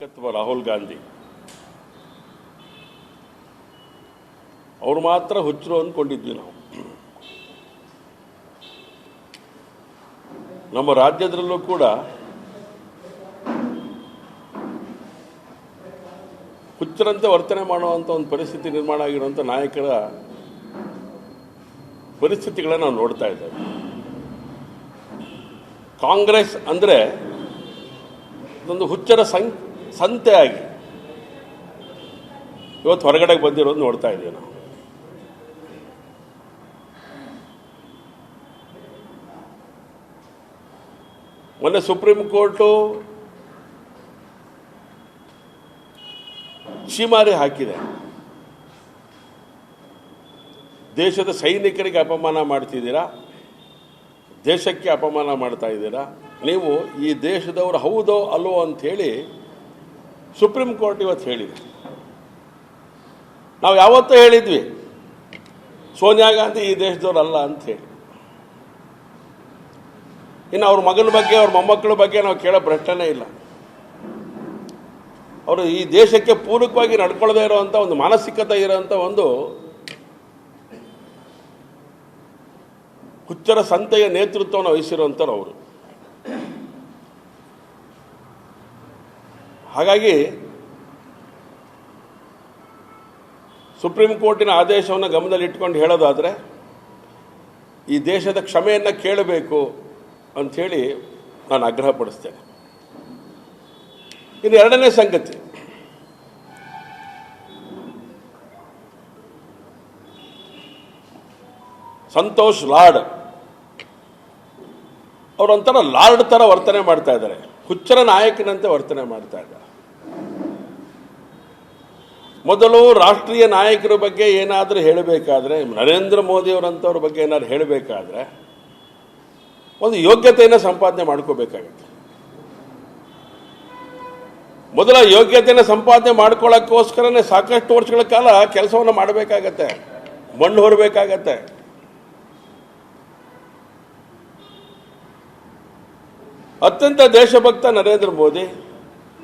ರಾಹುಲ್ ಗಾಂಧಿ ಅವರು ಮಾತ್ರ ಹುಚ್ಚರು ಅಂದ್ಕೊಂಡಿದ್ವಿ ನಾವು. ನಮ್ಮ ರಾಜ್ಯದಲ್ಲೂ ಕೂಡ ಹುಚ್ಚರಂತೆ ವರ್ತನೆ ಮಾಡುವಂಥ ಒಂದು ಪರಿಸ್ಥಿತಿ ನಿರ್ಮಾಣ ಆಗಿರುವಂಥ ನಾಯಕರ ಪರಿಸ್ಥಿತಿಗಳನ್ನು ನಾವು ನೋಡ್ತಾ ಇದ್ದೇವೆ. ಕಾಂಗ್ರೆಸ್ ಅಂದರೆ ಒಂದು ಹುಚ್ಚರ ಸಂತೆಯಾಗಿ ಇವತ್ತು ಹೊರಗಡೆ ಬಂದಿರೋದು ನೋಡ್ತಾ ಇದ್ದೀವಿ ನಾವು. ಮೊನ್ನೆ ಸುಪ್ರೀಂ ಕೋರ್ಟು ಛೀಮಾರಿ ಹಾಕಿದೆ. ದೇಶದ ಸೈನಿಕರಿಗೆ ಅಪಮಾನ ಮಾಡ್ತಿದ್ದೀರಾ, ದೇಶಕ್ಕೆ ಅಪಮಾನ ಮಾಡ್ತಾ ಇದ್ದೀರಾ, ನೀವು ಈ ದೇಶದವರು ಹೌದೋ ಅಲ್ಲೋ ಅಂಥೇಳಿ ಸುಪ್ರೀಂ ಕೋರ್ಟ್ ಇವತ್ತು ಹೇಳಿದೆ. ನಾವು ಯಾವತ್ತೂ ಹೇಳಿದ್ವಿ ಸೋನಿಯಾ ಗಾಂಧಿ ಈ ದೇಶದವ್ರಲ್ಲ ಅಂಥೇಳಿ. ಇನ್ನು ಅವ್ರ ಮಗನ ಬಗ್ಗೆ ಅವ್ರ ಮೊಮ್ಮಕ್ಕಳ ಬಗ್ಗೆ ನಾವು ಕೇಳೋ ಪ್ರಶ್ನೆನೇ ಇಲ್ಲ. ಅವರು ಈ ದೇಶಕ್ಕೆ ಪೂರಕವಾಗಿ ನಡ್ಕೊಳ್ಳದೇ ಇರೋವಂಥ ಒಂದು ಮಾನಸಿಕತೆ ಇರೋವಂಥ ಒಂದು ಹುಚ್ಚರ ಸಂತೆಯ ನೇತೃತ್ವವನ್ನು ವಹಿಸಿರುವಂಥವ್ರು ಅವರು. ಹಾಗಾಗಿ ಸುಪ್ರೀಂ ಕೋರ್ಟಿನ ಆದೇಶವನ್ನು ಗಮನದಲ್ಲಿಟ್ಕೊಂಡು ಹೇಳೋದಾದರೆ ಈ ದೇಶದ ಕ್ಷಮೆಯನ್ನು ಕೇಳಬೇಕು ಅಂಥೇಳಿ ನಾನು ಆಗ್ರಹಪಡಿಸ್ತೇನೆ. ಇನ್ನು ಎರಡನೇ ಸಂಗತಿ, ಸಂತೋಷ್ ಲಾಡ್ ಅವರೊಂಥರ ಲಾರ್ಡ್ ಥರ ವರ್ತನೆ ಮಾಡ್ತಾ ಇದ್ದಾರೆ, ಹುಚ್ಚರ ನಾಯಕನಂತೆ ವರ್ತನೆ ಮಾಡ್ತಾ ಇದ್ದಾರೆ. ಮೊದಲು ರಾಷ್ಟ್ರೀಯ ನಾಯಕರ ಬಗ್ಗೆ ಏನಾದರೂ ಹೇಳಬೇಕಾದ್ರೆ, ನರೇಂದ್ರ ಮೋದಿಯವರಂಥವ್ರ ಬಗ್ಗೆ ಏನಾದ್ರು ಹೇಳಬೇಕಾದ್ರೆ ಒಂದು ಯೋಗ್ಯತೆಯನ್ನು ಸಂಪಾದನೆ ಮಾಡ್ಕೋಬೇಕಾಗತ್ತೆ. ಮೊದಲ ಯೋಗ್ಯತೆಯನ್ನು ಸಂಪಾದನೆ ಮಾಡ್ಕೊಳ್ಳೋಕ್ಕೋಸ್ಕರನೇ ಸಾಕಷ್ಟು ವರ್ಷಗಳ ಕಾಲ ಕೆಲಸವನ್ನು ಮಾಡಬೇಕಾಗತ್ತೆ, ಮಣ್ಣು ಹೊರಬೇಕಾಗತ್ತೆ. ಅತ್ಯಂತ ದೇಶಭಕ್ತ ನರೇಂದ್ರ ಮೋದಿ,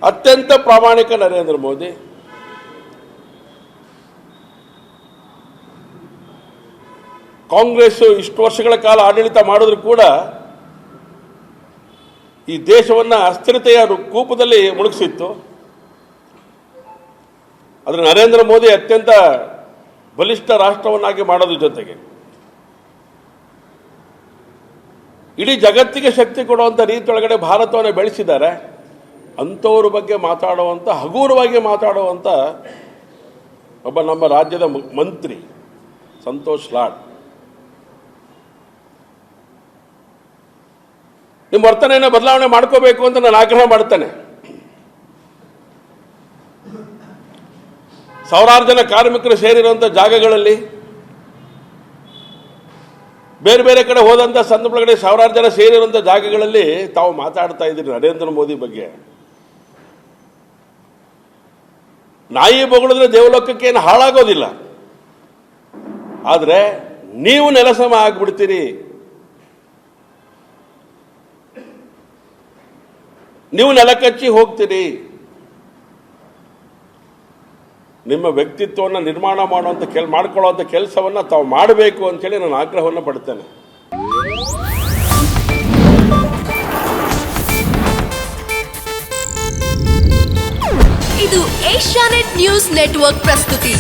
ಅತ್ಯಂತ ಪ್ರಾಮಾಣಿಕ ನರೇಂದ್ರ ಮೋದಿ ಕಾಂಗ್ರೆಸ್ ಇಷ್ಟು ವರ್ಷಗಳ ಕಾಲ ಆಡಳಿತ ಮಾಡಿದ್ರು ಕೂಡ ಈ ದೇಶವನ್ನು ಅಸ್ಥಿರತೆಯ ಕೂಪದಲ್ಲಿ ಮುಳುಗಿಸಿತ್ತು. ಆದರೆ ನರೇಂದ್ರ ಮೋದಿ ಅತ್ಯಂತ ಬಲಿಷ್ಠ ರಾಷ್ಟ್ರವನ್ನಾಗಿ ಮಾಡೋದ್ರ ಜೊತೆಗೆ ಇಡೀ ಜಗತ್ತಿಗೆ ಶಕ್ತಿ ಕೊಡುವಂಥ ರೀತಿಯೊಳಗಡೆ ಭಾರತವನ್ನು ಬೆಳೆಸಿದ್ದಾರೆ. ಅಂಥವ್ರ ಬಗ್ಗೆ ಮಾತಾಡುವಂಥ, ಹಗೂರವಾಗಿ ಮಾತಾಡುವಂಥ ಒಬ್ಬ ನಮ್ಮ ರಾಜ್ಯದ ಮಂತ್ರಿ ಸಂತೋಷ್ ಲಾಡ್. ನಿಮ್ಮ ವರ್ತನೆಯನ್ನು ಬದಲಾವಣೆ ಮಾಡ್ಕೋಬೇಕು ಅಂತ ನಾನು ಆಗ್ರಹ ಮಾಡ್ತೇನೆ. ಸಾವಿರಾರು ಜನ ಕಾರ್ಮಿಕರು ಸೇರಿರುವಂಥ ಜಾಗಗಳಲ್ಲಿ, ಬೇರೆ ಬೇರೆ ಕಡೆ ಹೋದಂಥ ಸಂದರ್ಭಗಳಲ್ಲಿ ಸಾವಿರಾರು ಜನ ಸೇರಿರುವಂಥ ಜಾಗಗಳಲ್ಲಿ ತಾವು ಮಾತಾಡ್ತಾ ಇದ್ದೀರಿ ನರೇಂದ್ರ ಮೋದಿ ಬಗ್ಗೆ. ನಾಯಿ ಬೊಗಳಿದ್ರೆ ದೇವಲೋಕಕ್ಕೆ ಏನು ಹಾಳಾಗೋದಿಲ್ಲ, ಆದರೆ ನೀವು ನೆಲಸಮ ಆಗ್ಬಿಡ್ತೀರಿ. ನೀವು ನೆಲಕಚ್ಚಿ ಹೋಗ್ತೀರಿ. ನಿಮ್ಮ ವ್ಯಕ್ತಿತ್ವವನ್ನು ನಿರ್ಮಾಣ ಮಾಡ್ಕೊಳ್ಳುವಂಥ ಕೆಲಸವನ್ನು ತಾವು ಮಾಡಬೇಕು ಅಂತೇಳಿ ನಾನು ಆಗ್ರಹವನ್ನು ಪಡ್ತೇನೆ. ಇದು ಏಷ್ಯಾನೆಟ್ ನ್ಯೂಸ್ ನೆಟ್ವರ್ಕ್ ಪ್ರಸ್ತುತಿ.